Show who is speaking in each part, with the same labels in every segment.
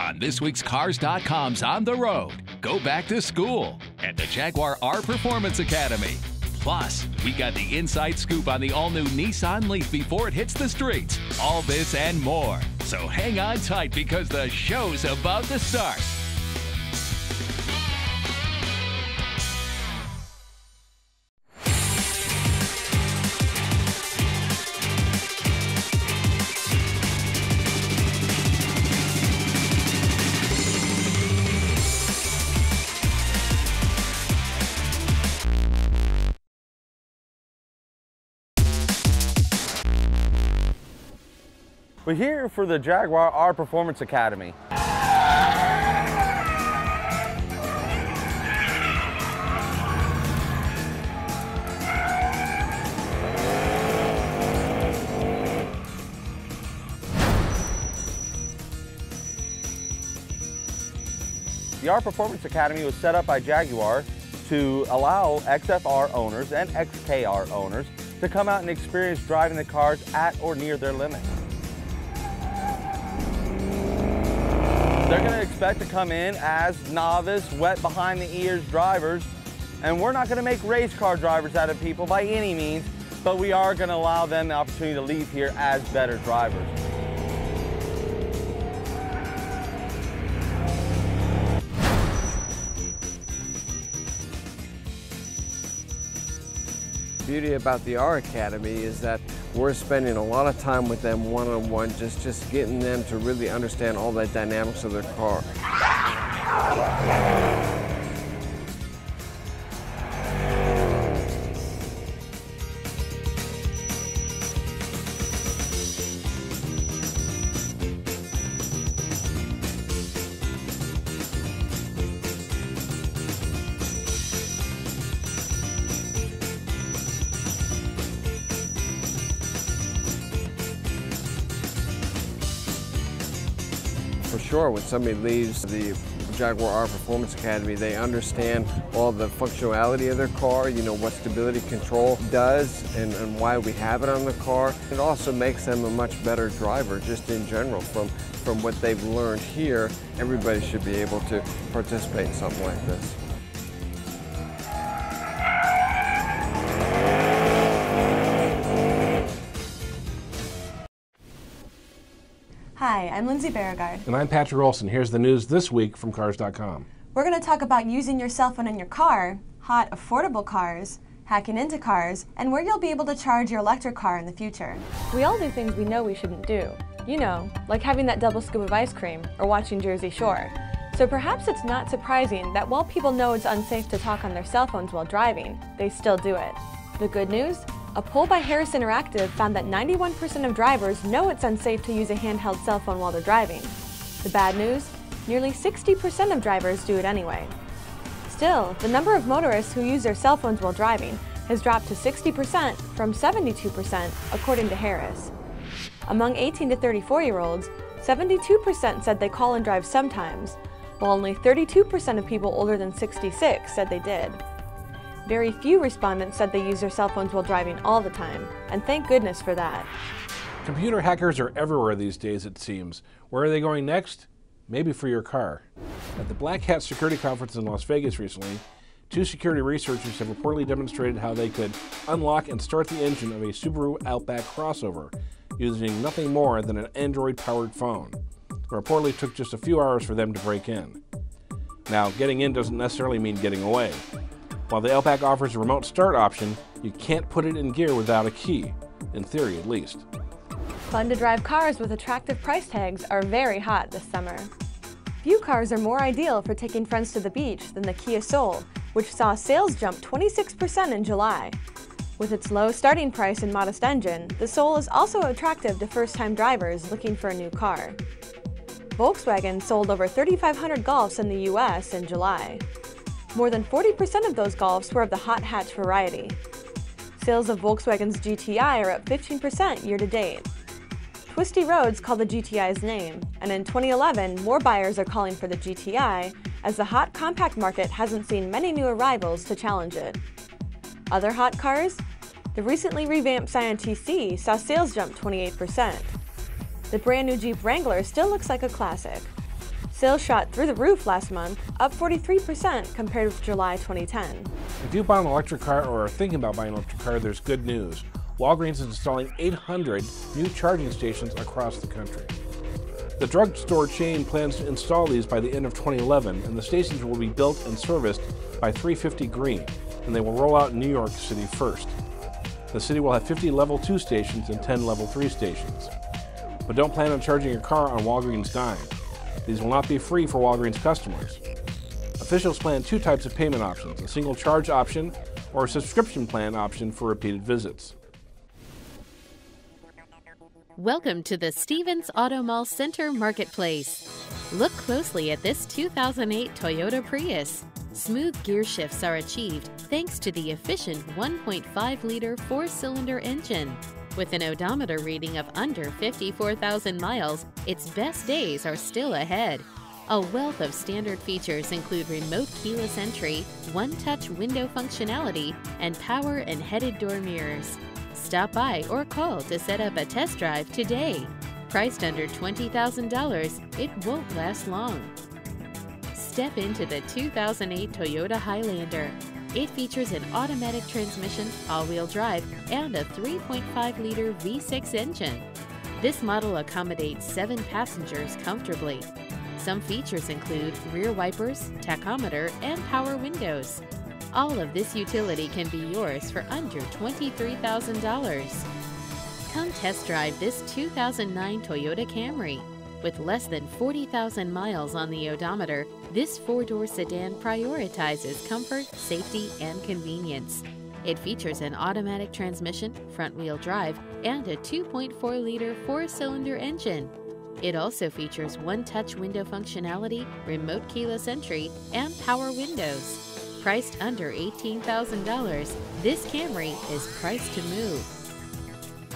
Speaker 1: on this week's Cars.com's On the Road. Go back to school at the Jaguar R Performance Academy. Plus, we got the inside scoop on the all-new Nissan Leaf before it hits the streets. All this and more. So hang on tight because the show's about to start.
Speaker 2: We're here for the Jaguar R Performance Academy. The R Performance Academy was set up by Jaguar to allow XFR owners and XKR owners to come out and experience driving the cars at or near their limits. They're going to expect to come in as novice, wet behind the ears drivers, and we're not going to make race car drivers out of people by any means, but we are going to allow them the opportunity to leave here as better drivers.
Speaker 3: The beauty about the R Academy is that we're spending a lot of time with them one-on-one, just getting them to really understand all the dynamics of their car. For sure, when somebody leaves the Jaguar R Performance Academy, they understand all the functionality of their car, you know, what stability control does and why we have it on the car. It also makes them a much better driver just in general. From what they've learned here, everybody should be able to participate in something like this.
Speaker 4: Hi, I'm Lindsay Beauregard.
Speaker 5: And I'm Patrick Olson. Here's the news this week from Cars.com.
Speaker 4: We're going to talk about using your cell phone in your car, hot, affordable cars, hacking into cars, and where you'll be able to charge your electric car in the future. We all do things we know we shouldn't do. You know, like having that double scoop of ice cream or watching Jersey Shore. So perhaps it's not surprising that while people know it's unsafe to talk on their cell phones while driving, they still do it. The good news? A poll by Harris Interactive found that 91% of drivers know it's unsafe to use a handheld cell phone while they're driving. The bad news? Nearly 60% of drivers do it anyway. Still, the number of motorists who use their cell phones while driving has dropped to 60% from 72%, according to Harris. Among 18 to 34-year-olds, 72% said they call and drive sometimes, while only 32% of people older than 66 said they did. Very few respondents said they use their cell phones while driving all the time, and thank goodness for that.
Speaker 5: Computer hackers are everywhere these days, it seems. Where are they going next? Maybe for your car. At the Black Hat Security Conference in Las Vegas recently, two security researchers have reportedly demonstrated how they could unlock and start the engine of a Subaru Outback crossover using nothing more than an Android-powered phone. It reportedly took just a few hours for them to break in. Now, getting in doesn't necessarily mean getting away. While the Outback offers a remote start option, you can't put it in gear without a key, in theory at least.
Speaker 4: Fun to drive cars with attractive price tags are very hot this summer. Few cars are more ideal for taking friends to the beach than the Kia Soul, which saw sales jump 26% in July. With its low starting price and modest engine, the Soul is also attractive to first-time drivers looking for a new car. Volkswagen sold over 3,500 Golfs in the US in July. More than 40% of those Golfs were of the hot hatch variety. Sales of Volkswagen's GTI are up 15% year-to-date. Twisty roads call the GTI's name, and in 2011, more buyers are calling for the GTI, as the hot compact market hasn't seen many new arrivals to challenge it. Other hot cars? The recently revamped Scion TC saw sales jump 28%. The brand new Jeep Wrangler still looks like a classic. Sales shot through the roof last month, up 43% compared with July 2010.
Speaker 5: If you buy an electric car or are thinking about buying an electric car, there's good news. Walgreens is installing 800 new charging stations across the country. The drugstore chain plans to install these by the end of 2011, and the stations will be built and serviced by 350 Green, and they will roll out in New York City first. The city will have 50 level 2 stations and 10 level 3 stations. But don't plan on charging your car on Walgreens' dime. These will not be free for Walgreens customers. Officials plan 2 types of payment options, a single charge option or a subscription plan option for repeated visits.
Speaker 6: Welcome to the Stevens Auto Mall Center Marketplace. Look closely at this 2008 Toyota Prius. Smooth gear shifts are achieved thanks to the efficient 1.5-liter 4-cylinder engine. With an odometer reading of under 54,000 miles, its best days are still ahead. A wealth of standard features include remote keyless entry, one-touch window functionality, and power and heated door mirrors. Stop by or call to set up a test drive today. Priced under $20,000, it won't last long. Step into the 2008 Toyota Highlander. It features an automatic transmission, all-wheel drive, and a 3.5-liter V6 engine. This model accommodates 7 passengers comfortably. Some features include rear wipers, tachometer, and power windows. All of this utility can be yours for under $23,000. Come test drive this 2009 Toyota Camry. With less than 40,000 miles on the odometer, this 4-door sedan prioritizes comfort, safety, and convenience. It features an automatic transmission, front-wheel drive, and a 2.4-liter 4-cylinder engine. It also features one-touch window functionality, remote keyless entry, and power windows. Priced under $18,000, this Camry is priced to move.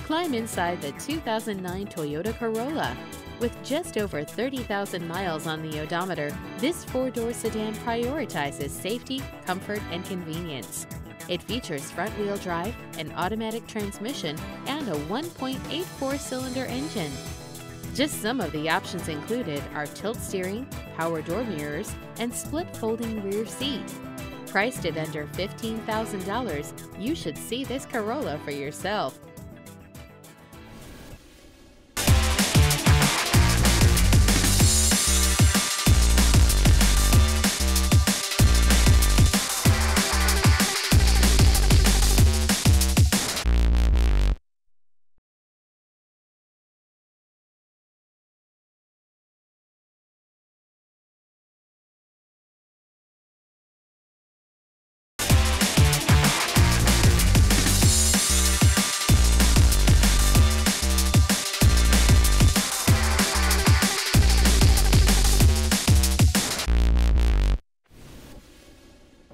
Speaker 6: Climb inside the 2009 Toyota Corolla. With just over 30,000 miles on the odometer, this 4-door sedan prioritizes safety, comfort, and convenience. It features front-wheel drive, an automatic transmission, and a 1.84-cylinder engine. Just some of the options included are tilt steering, power door mirrors, and split folding rear seat. Priced at under $15,000, you should see this Corolla for yourself.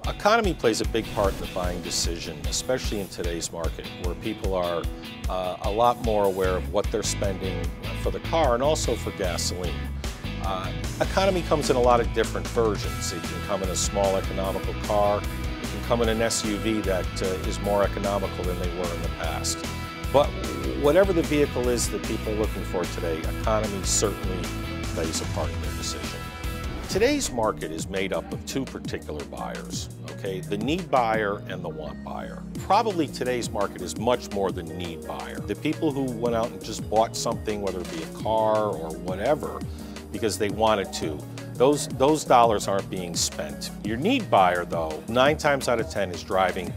Speaker 7: Economy plays a big part in the buying decision, especially in today's market, where people are a lot more aware of what they're spending for the car and also for gasoline. Economy comes in a lot of different versions. It can come in a small economical car. It can come in an SUV that is more economical than they were in the past. But whatever the vehicle is that people are looking for today, economy certainly plays a part in their decision. Today's market is made up of 2 particular buyers, okay? The need buyer and the want buyer. Probably today's market is much more the need buyer. The people who went out and just bought something, whether it be a car or whatever, because they wanted to, those dollars aren't being spent. Your need buyer, though, 9 times out of 10 is driving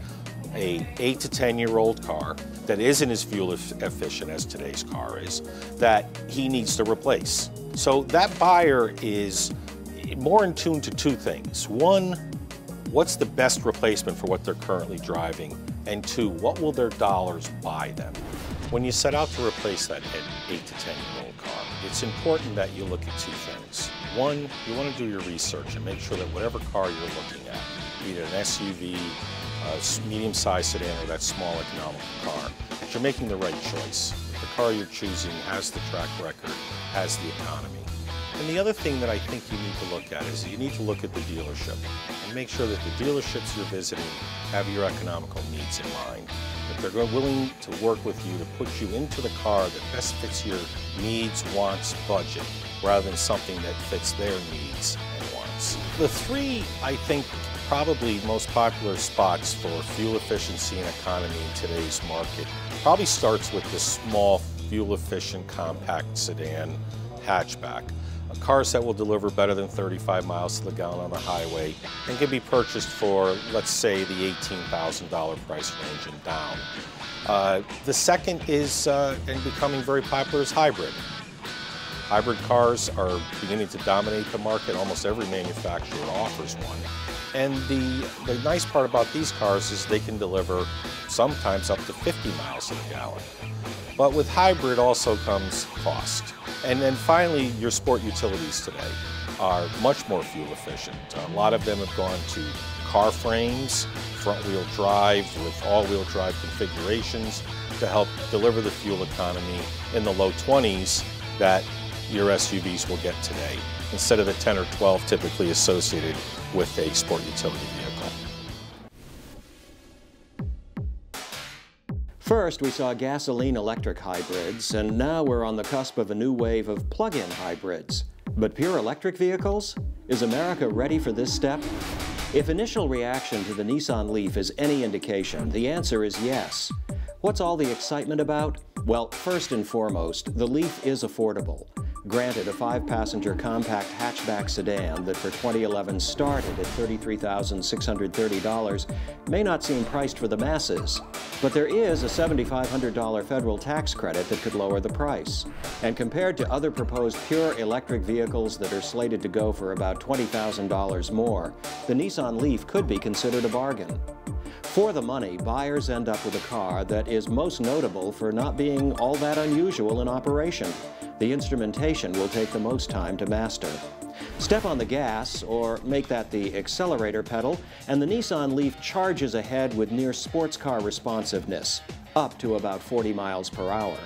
Speaker 7: a 8 to 10-year-old car that isn't as fuel efficient as today's car is, that he needs to replace. So that buyer is more in tune to 2 things. 1, what's the best replacement for what they're currently driving? And 2, what will their dollars buy them? When you set out to replace that 8 to 10-year-old car, it's important that you look at 2 things. 1, you want to do your research and make sure that whatever car you're looking at, be it an SUV, a medium-sized sedan, or that small economical car, that you're making the right choice. The car you're choosing has the track record, has the economy. And the other thing that I think you need to look at is you need to look at the dealership and make sure that the dealerships you're visiting have your economical needs in mind. That they're willing to work with you to put you into the car that best fits your needs, wants, budget, rather than something that fits their needs and wants. The three, I think, probably most popular spots for fuel efficiency and economy in today's market probably starts with the small, fuel-efficient, compact sedan hatchback. Cars that will deliver better than 35 miles to the gallon on the highway and can be purchased for, let's say, the $18,000 price range and down. The second is, and becoming very popular, is hybrid. Hybrid cars are beginning to dominate the market. Almost every manufacturer offers one. And the nice part about these cars is they can deliver sometimes up to 50 miles to the gallon. But with hybrid also comes cost. And then finally, your sport utilities today are much more fuel efficient. A lot of them have gone to car frames, front-wheel drive with all-wheel drive configurations to help deliver the fuel economy in the low 20s that your SUVs will get today, instead of the 10 or 12 typically associated with a sport utility vehicle.
Speaker 8: First, we saw gasoline-electric hybrids, and now we're on the cusp of a new wave of plug-in hybrids. But pure electric vehicles? Is America ready for this step? If initial reaction to the Nissan Leaf is any indication, the answer is yes. What's all the excitement about? Well, first and foremost, the Leaf is affordable. Granted, a 5-passenger compact hatchback sedan that for 2011 started at $33,630 may not seem priced for the masses, but there is a $7,500 federal tax credit that could lower the price. And compared to other proposed pure electric vehicles that are slated to go for about $20,000 more, the Nissan Leaf could be considered a bargain. For the money, buyers end up with a car that is most notable for not being all that unusual in operation. The instrumentation will take the most time to master. Step on the gas, or make that the accelerator pedal, and the Nissan Leaf charges ahead with near sports car responsiveness, up to about 40 miles per hour.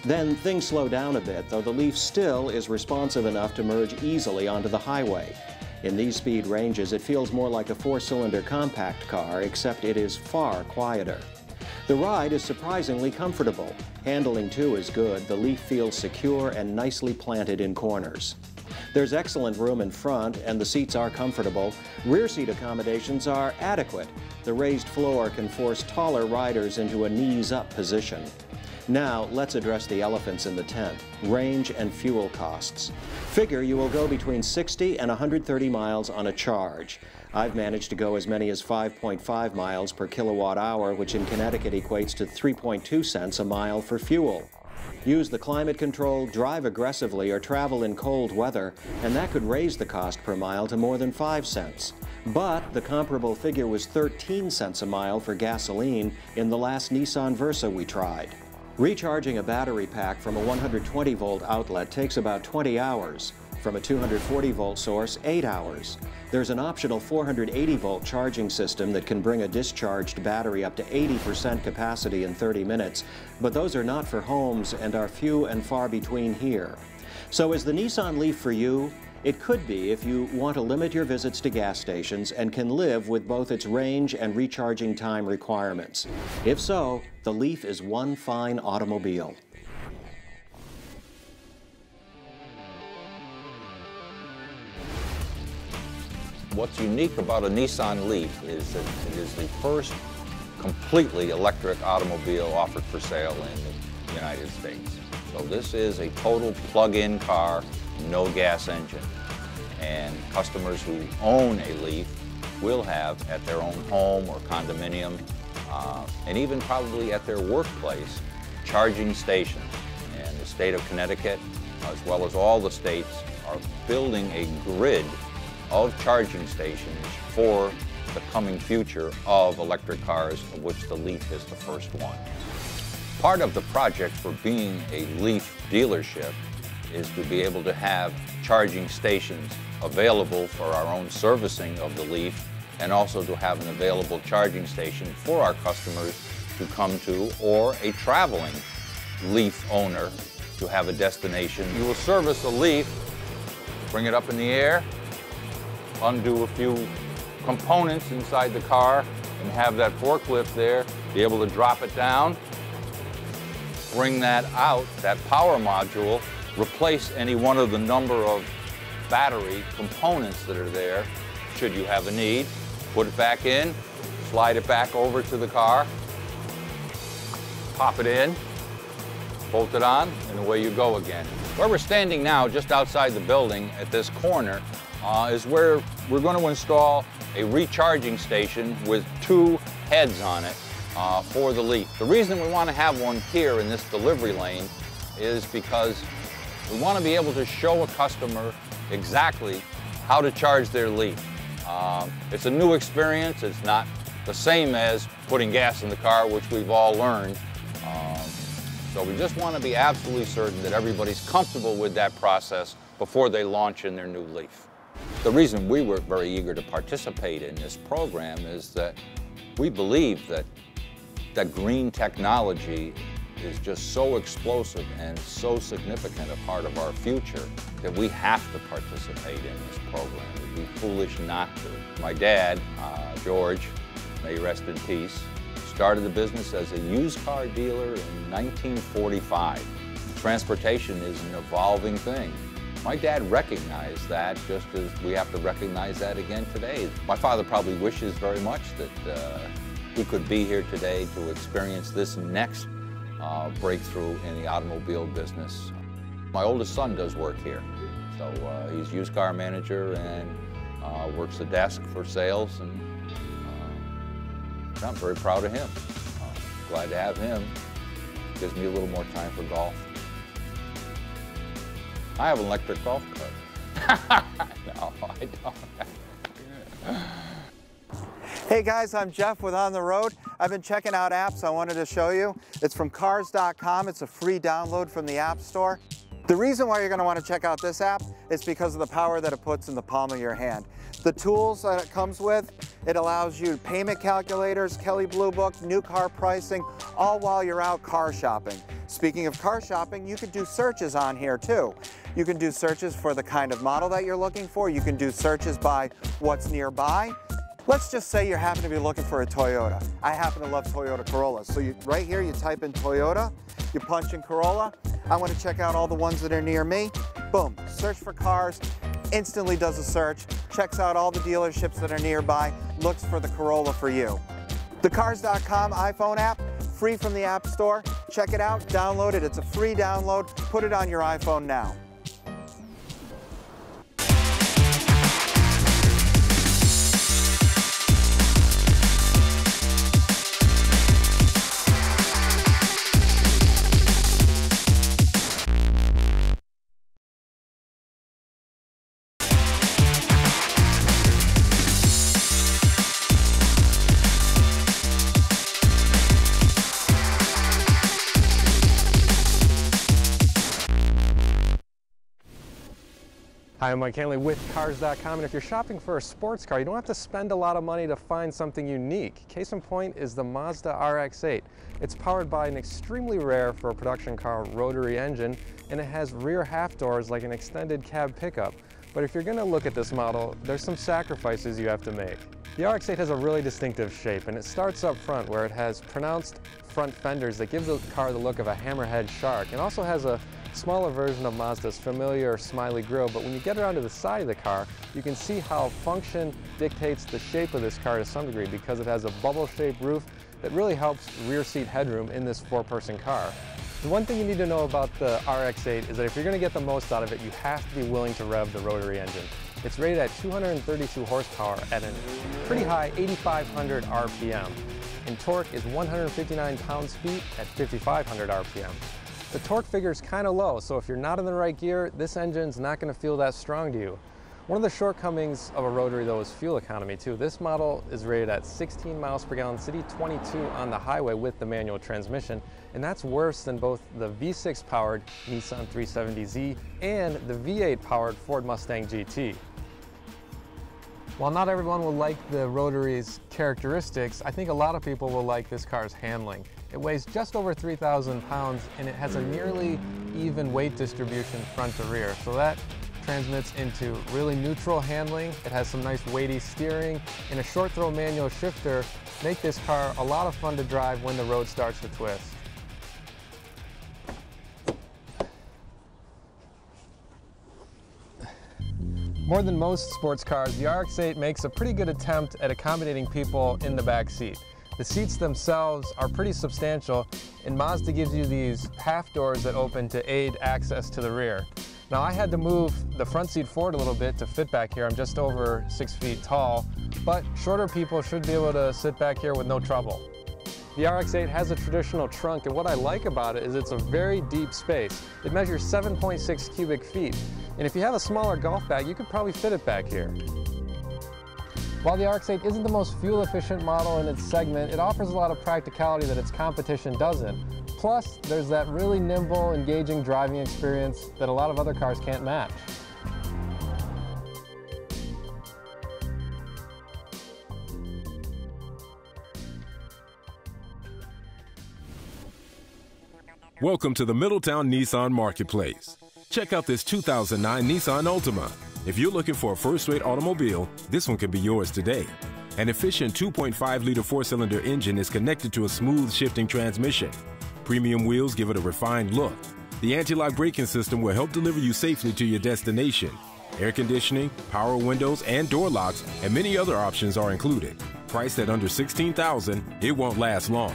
Speaker 8: Then things slow down a bit, though the Leaf still is responsive enough to merge easily onto the highway. In these speed ranges, it feels more like a 4-cylinder compact car, except it is far quieter. The ride is surprisingly comfortable. Handling too is good. The Leaf feels secure and nicely planted in corners. There's excellent room in front, and the seats are comfortable. Rear seat accommodations are adequate. The raised floor can force taller riders into a knees-up position. Now, let's address the elephants in the tent: range and fuel costs. Figure you will go between 60 and 130 miles on a charge. I've managed to go as many as 5.5 miles per kilowatt hour, which in Connecticut equates to 3.2 cents a mile for fuel. Use the climate control, drive aggressively, or travel in cold weather, and that could raise the cost per mile to more than 5 cents. But the comparable figure was 13 cents a mile for gasoline in the last Nissan Versa we tried. Recharging a battery pack from a 120-volt outlet takes about 20 hours. From a 240-volt source, 8 hours. There's an optional 480-volt charging system that can bring a discharged battery up to 80% capacity in 30 minutes, but those are not for homes and are few and far between here. So is the Nissan Leaf for you? It could be if you want to limit your visits to gas stations and can live with both its range and recharging time requirements. If so, the Leaf is one fine automobile.
Speaker 9: What's unique about a Nissan Leaf is that it is the first completely electric automobile offered for sale in the United States. So this is a total plug-in car, no gas engine. And customers who own a Leaf will have at their own home or condominium, and even probably at their workplace, charging stations. And the state of Connecticut, as well as all the states, are building a grid of charging stations for the coming future of electric cars, of which the Leaf is the first one. Part of the project for being a Leaf dealership is to be able to have charging stations available for our own servicing of the Leaf, and also to have an available charging station for our customers to come to, or a traveling Leaf owner to have a destination. You will service a Leaf, bring it up in the air, undo a few components inside the car, and have that forklift there, be able to drop it down, bring that out, that power module, replace any one of the number of battery components that are there, should you have a need. Put it back in, slide it back over to the car, pop it in, bolt it on, and away you go again. Where we're standing now, just outside the building at this corner, is where we're going to install a recharging station with 2 heads on it for the Leaf. The reason we want to have one here in this delivery lane is because we want to be able to show a customer exactly how to charge their Leaf. It's a new experience. It's not the same as putting gas in the car, which we've all learned. So we just want to be absolutely certain that everybody's comfortable with that process before they launch in their new Leaf. The reason we were very eager to participate in this program is that we believe that green technology is just so explosive and so significant a part of our future that we have to participate in this program. It would be foolish not to. My dad, George, may he rest in peace, started the business as a used car dealer in 1945. Transportation is an evolving thing. My dad recognized that just as we have to recognize that again today. My father probably wishes very much that he could be here today to experience this next breakthrough in the automobile business. My oldest son does work here. So he's used car manager and works the desk for sales, and I'm very proud of him. Glad to have him. Gives me a little more time for golf. I have an electric golf cart. No, I don't.
Speaker 10: Hey guys, I'm Jeff with On the Road. I've been checking out apps I wanted to show you. It's from Cars.com. It's a free download from the App Store. The reason why you're going to want to check out this app is because of the power that it puts in the palm of your hand. The tools that it comes with, it allows you payment calculators, Kelley Blue Book, new car pricing, all while you're out car shopping. Speaking of car shopping, you can do searches on here too. You can do searches for the kind of model that you're looking for. You can do searches by what's nearby. Let's just say you happen to be looking for a Toyota. I happen to love Toyota Corollas. So right here, you type in Toyota, you punch in Corolla. I want to check out all the ones that are near me. Boom, search for cars, instantly does a search, checks out all the dealerships that are nearby, looks for the Corolla for you. The Cars.com iPhone app, free from the App Store. Check it out, download it. It's a free download. Put it on your iPhone now.
Speaker 11: Hi, I'm Mike Hanley with Cars.com, and if you're shopping for a sports car, you don't have to spend a lot of money to find something unique. Case in point is the Mazda RX8. It's powered by an extremely rare for a production car rotary engine, and it has rear half doors like an extended cab pickup. But if you're going to look at this model, there's some sacrifices you have to make. The RX8 has a really distinctive shape, and it starts up front where it has pronounced front fenders that gives the car the look of a hammerhead shark. It also has a smaller version of Mazda's familiar smiley grille, but when you get around to the side of the car, you can see how function dictates the shape of this car to some degree because it has a bubble-shaped roof that really helps rear seat headroom in this four-person car. The one thing you need to know about the RX8 is that if you're going to get the most out of it, you have to be willing to rev the rotary engine. It's rated at 232 horsepower at a pretty high 8,500 RPM, and torque is 159 pounds-feet at 5,500 RPM. The torque figure is kind of low, so if you're not in the right gear, this engine's not going to feel that strong to you. One of the shortcomings of a rotary, though, is fuel economy, too. This model is rated at 16 miles per gallon city, 22 on the highway with the manual transmission, and that's worse than both the V6-powered Nissan 370Z and the V8-powered Ford Mustang GT. While not everyone will like the rotary's characteristics, I think a lot of people will like this car's handling. It weighs just over 3,000 pounds and it has a nearly even weight distribution front to rear. So that transmits into really neutral handling. It has some nice weighty steering and a short throw manual shifter make this car a lot of fun to drive when the road starts to twist. More than most sports cars, the RX-8 makes a pretty good attempt at accommodating people in the back seat. The seats themselves are pretty substantial, and Mazda gives you these half doors that open to aid access to the rear. Now, I had to move the front seat forward a little bit to fit back here. I'm just over 6 feet tall, but shorter people should be able to sit back here with no trouble. The RX-8 has a traditional trunk, and what I like about it is it's a very deep space. It measures 7.6 cubic feet, and if you have a smaller golf bag, you could probably fit it back here. While the RX-8 isn't the most fuel-efficient model in its segment, it offers a lot of practicality that its competition doesn't. Plus, there's that really nimble, engaging driving experience that a lot of other cars can't match.
Speaker 12: Welcome to the Middletown Nissan Marketplace. Check out this 2009 Nissan Altima. If you're looking for a first-rate automobile, this one could be yours today. An efficient 2.5-liter four-cylinder engine is connected to a smooth shifting transmission. Premium wheels give it a refined look. The anti-lock braking system will help deliver you safely to your destination. Air conditioning, power windows, and door locks, and many other options are included. Priced at under $16,000, it won't last long.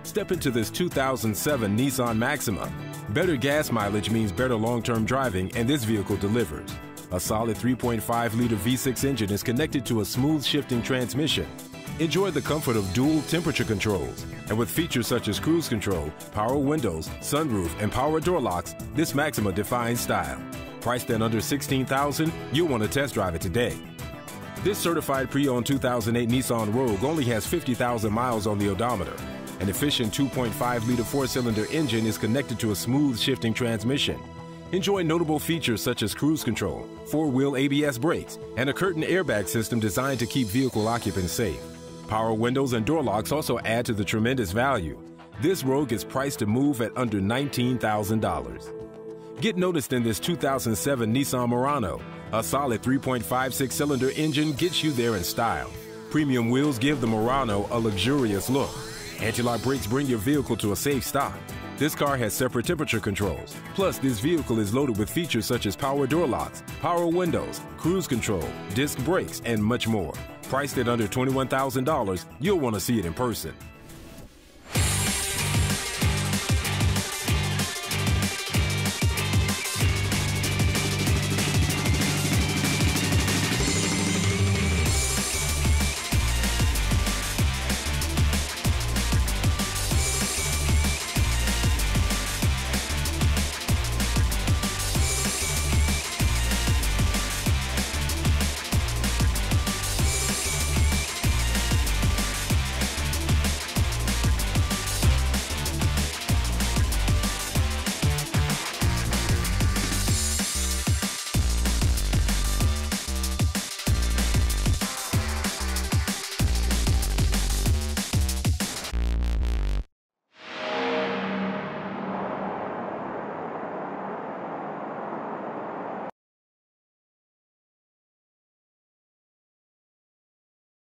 Speaker 12: Step into this 2007 Nissan Maxima. Better gas mileage means better long-term driving, and this vehicle delivers. A solid 3.5-liter V6 engine is connected to a smooth shifting transmission. Enjoy the comfort of dual temperature controls. And with features such as cruise control, power windows, sunroof, and power door locks, this Maxima defines style. Priced at under $16,000, you'll want to test drive it today. This certified pre-owned 2008 Nissan Rogue only has 50,000 miles on the odometer. An efficient 2.5-liter four-cylinder engine is connected to a smooth shifting transmission. Enjoy notable features such as cruise control, four-wheel ABS brakes, and a curtain airbag system designed to keep vehicle occupants safe. Power windows and door locks also add to the tremendous value. This Rogue is priced to move at under $19,000. Get noticed in this 2007 Nissan Murano. A solid 3.56-cylinder engine gets you there in style. Premium wheels give the Murano a luxurious look. Anti-lock brakes bring your vehicle to a safe stop. This car has separate temperature controls. Plus, this vehicle is loaded with features such as power door locks, power windows, cruise control, disc brakes, and much more. Priced at under $21,000, you'll want to see it in person.